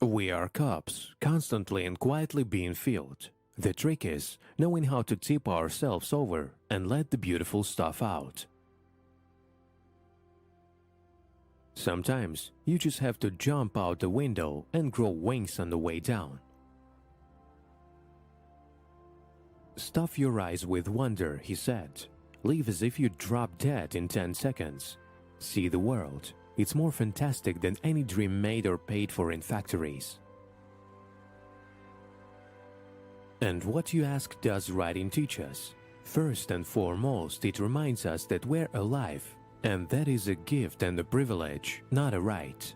We are cups, constantly and quietly being filled. The trick is knowing how to tip ourselves over and let the beautiful stuff out. Sometimes you just have to jump out the window and grow wings on the way down. Stuff your eyes with wonder, he said. Live as if you drop dead in 10 seconds. See the world. It's more fantastic than any dream made or paid for in factories. And what you ask does writing teach us? First and foremost, it reminds us that we're alive, and that is a gift and a privilege, not a right.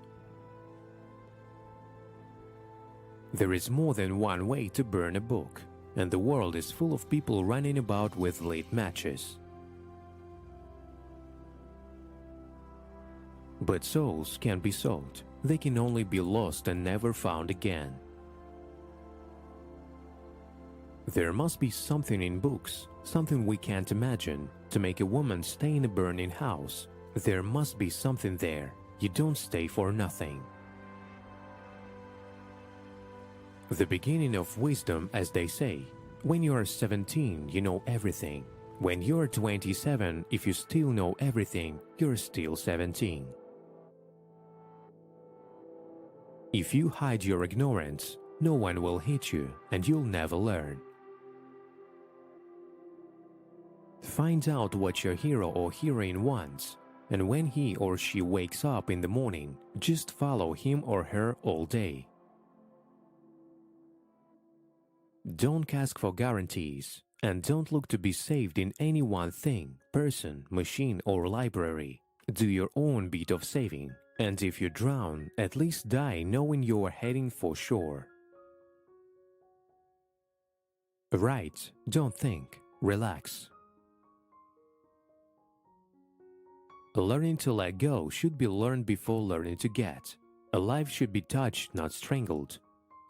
There is more than one way to burn a book, and the world is full of people running about with lit matches. But souls can't be sold. They can only be lost and never found again. There must be something in books, something we can't imagine, to make a woman stay in a burning house. There must be something there. You don't stay for nothing. The beginning of wisdom, as they say. When you are 17, you know everything. When you're 27, if you still know everything, you're still 17. If you hide your ignorance, no one will hit you and you'll never learn. Find out what your hero or heroine wants, and when he or she wakes up in the morning, just follow him or her all day. Don't ask for guarantees, and don't look to be saved in any one thing, person, machine, or library. Do your own bit of saving. And if you drown, at least die knowing you are heading for shore. Write, don't think, relax. Learning to let go should be learned before learning to get. A life should be touched, not strangled.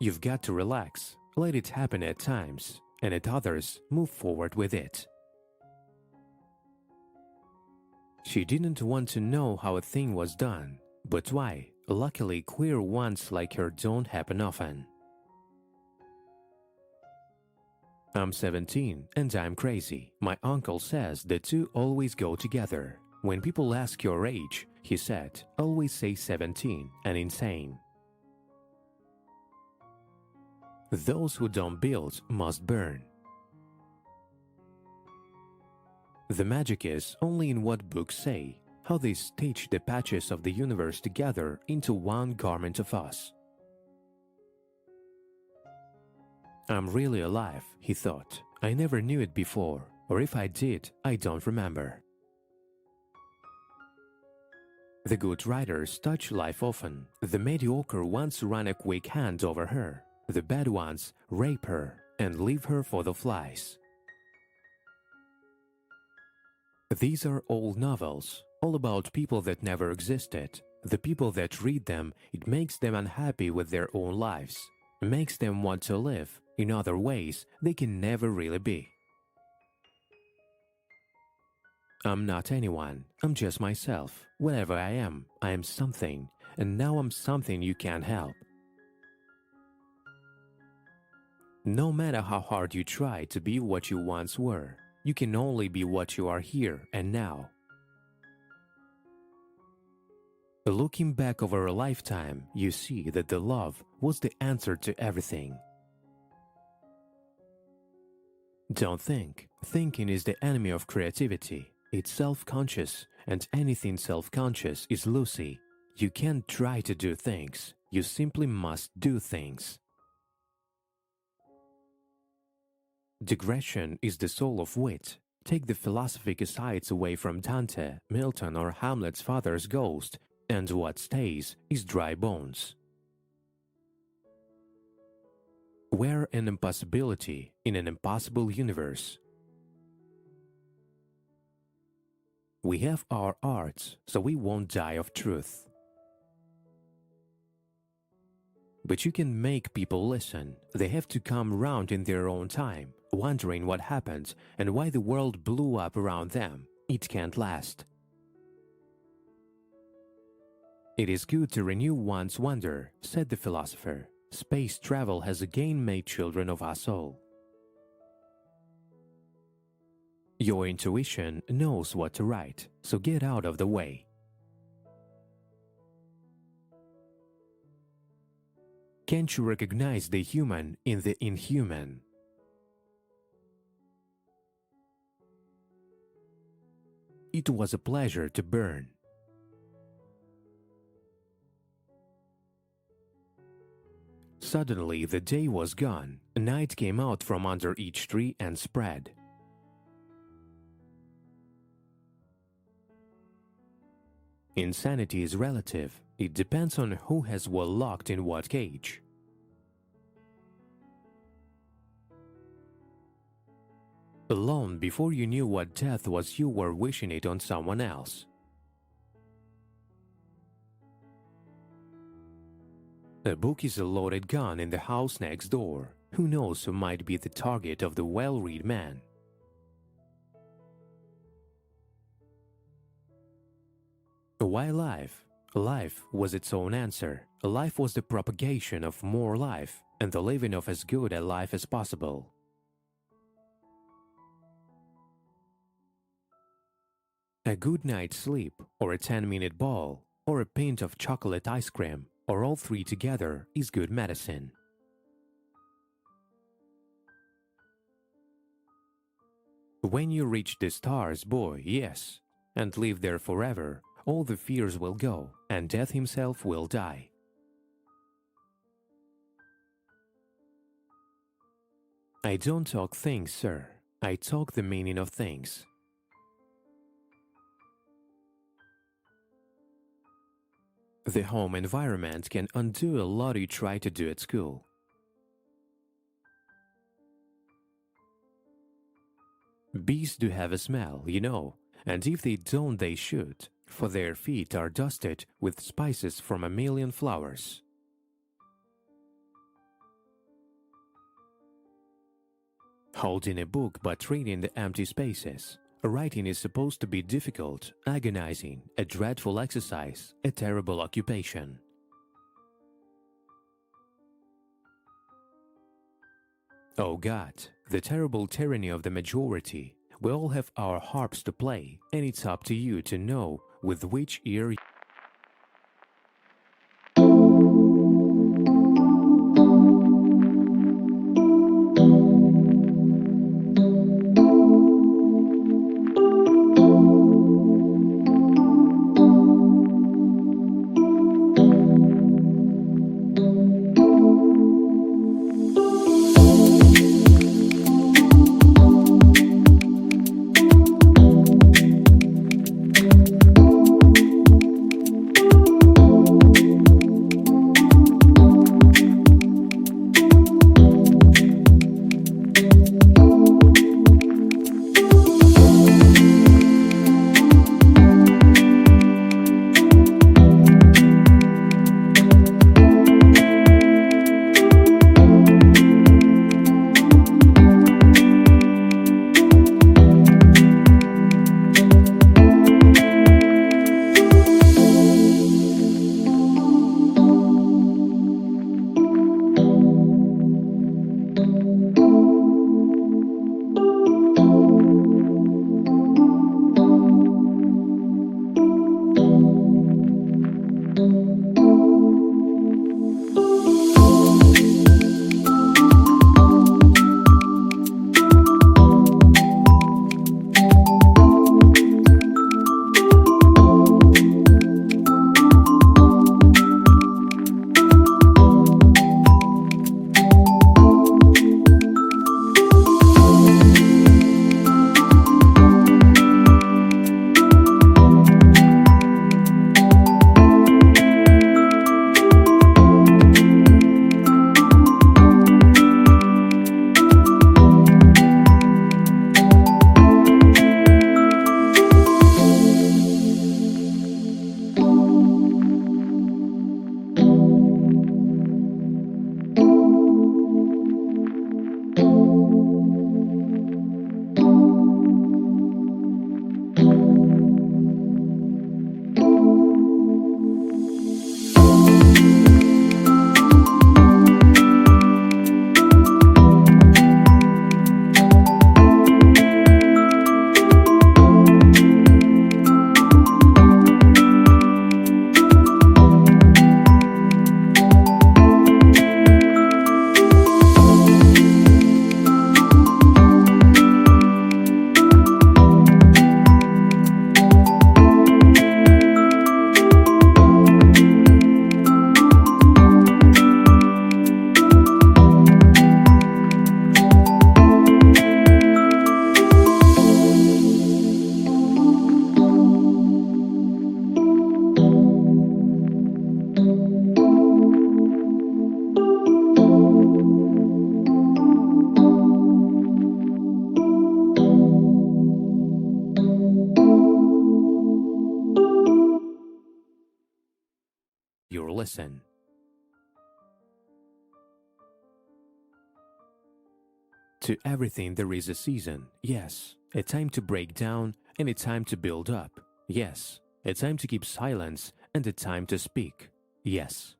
You've got to relax, let it happen at times, and at others, move forward with it. She didn't want to know how a thing was done. But why? Luckily, queer ones like her don't happen often. I'm 17 and I'm crazy. My uncle says the two always go together. When people ask your age, he said, always say 17 and insane. Those who don't build must burn. The magic is only in what books say. How they stitch the patches of the universe together into one garment of us. I'm really alive, he thought. I never knew it before, or if I did, I don't remember. The good writers touch life often. The mediocre ones run a quick hand over her. The bad ones rape her and leave her for the flies. These are old novels. All about people that never existed. The people that read them, it makes them unhappy with their own lives. Makes them want to live in other ways they can never really be. I'm not anyone, I'm just myself. Whatever I am something, and now I'm something you can't help. No matter how hard you try to be what you once were, you can only be what you are here and now. Looking back over a lifetime, you see that the love was the answer to everything. Don't think. Thinking is the enemy of creativity. It's self-conscious, and anything self-conscious is Lucy. You can't try to do things. You simply must do things. Digression is the soul of wit. Take the philosophic asides away from Dante, Milton, or Hamlet's father's ghost, and what stays is dry bones. We're an impossibility in an impossible universe. We have our arts, so we won't die of truth. But you can make people listen. They have to come round in their own time, wondering what happened and why the world blew up around them. It can't last. It is good to renew one's wonder, said the philosopher. Space travel has again made children of us all. Your intuition knows what to write, so get out of the way. Can't you recognize the human in the inhuman? It was a pleasure to burn. Suddenly the day was gone, night came out from under each tree and spread. Insanity is relative. It depends on who has what locked in what cage. Alone, before you knew what death was, you were wishing it on someone else. A book is a loaded gun in the house next door. Who knows who might be the target of the well-read man? Why life? Life was its own answer. Life was the propagation of more life, and the living of as good a life as possible. A good night's sleep, or a 10-minute ball, or a pint of chocolate ice cream, or all three together is good medicine. When you reach the stars, boy, yes, and live there forever, all the fears will go, and death himself will die. I don't talk things, sir. I talk the meaning of things. The home environment can undo a lot you try to do at school. Bees do have a smell, you know, and if they don't, they should, for their feet are dusted with spices from a million flowers. Holding a book but reading the empty spaces. Writing is supposed to be difficult, agonizing, a dreadful exercise, a terrible occupation. Oh God, the terrible tyranny of the majority. We all have our harps to play, and it's up to you to know with which ear lesson. To everything there is a season, yes. A time to break down and a time to build up, yes. A time to keep silence and a time to speak, yes.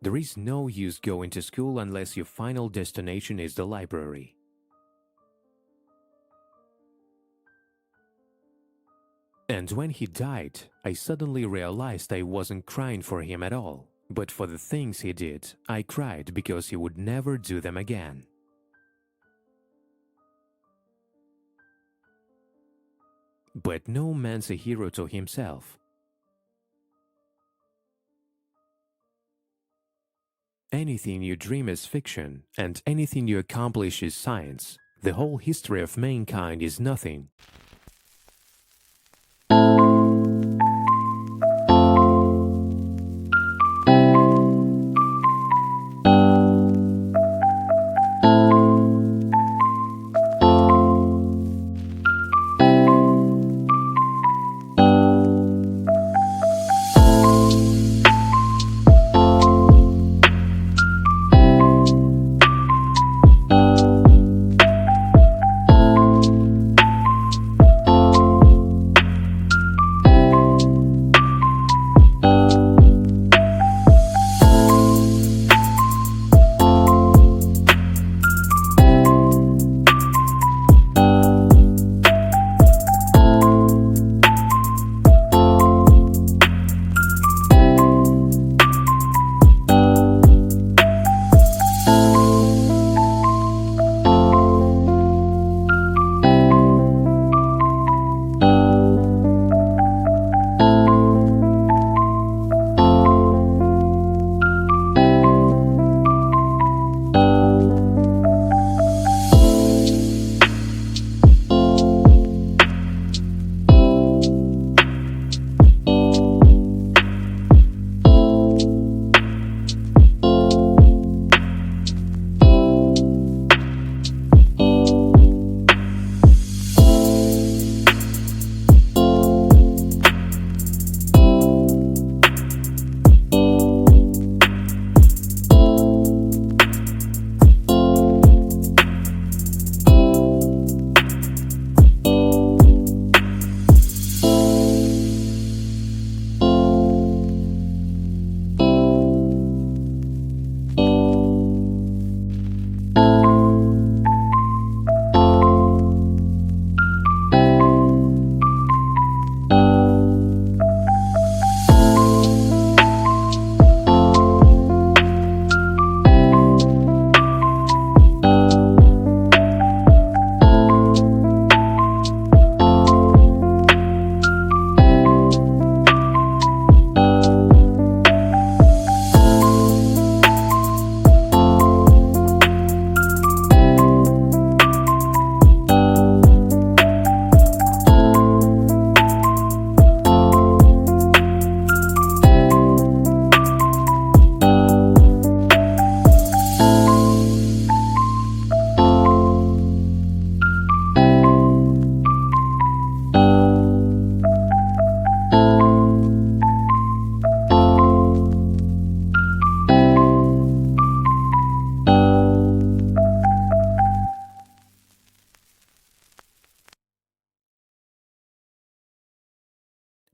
There is no use going to school unless your final destination is the library. And when he died, I suddenly realized I wasn't crying for him at all, but for the things he did. I cried because he would never do them again. But no man's a hero to himself. Anything you dream is fiction, and anything you accomplish is science. The whole history of mankind is nothing.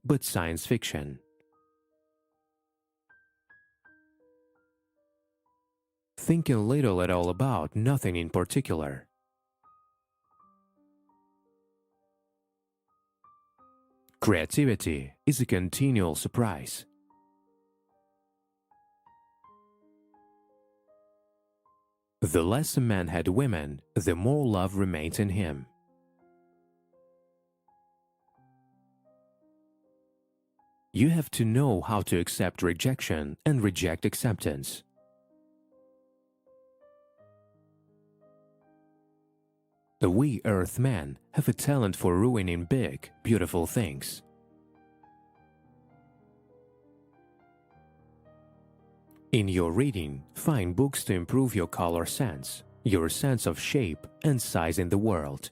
But science fiction. Thinking little at all about nothing in particular. Creativity is a continual surprise. The less a man had women, the more love remains in him. You have to know how to accept rejection and reject acceptance. We Earthmen have a talent for ruining big, beautiful things. In your reading, find books to improve your color sense, your sense of shape and size in the world.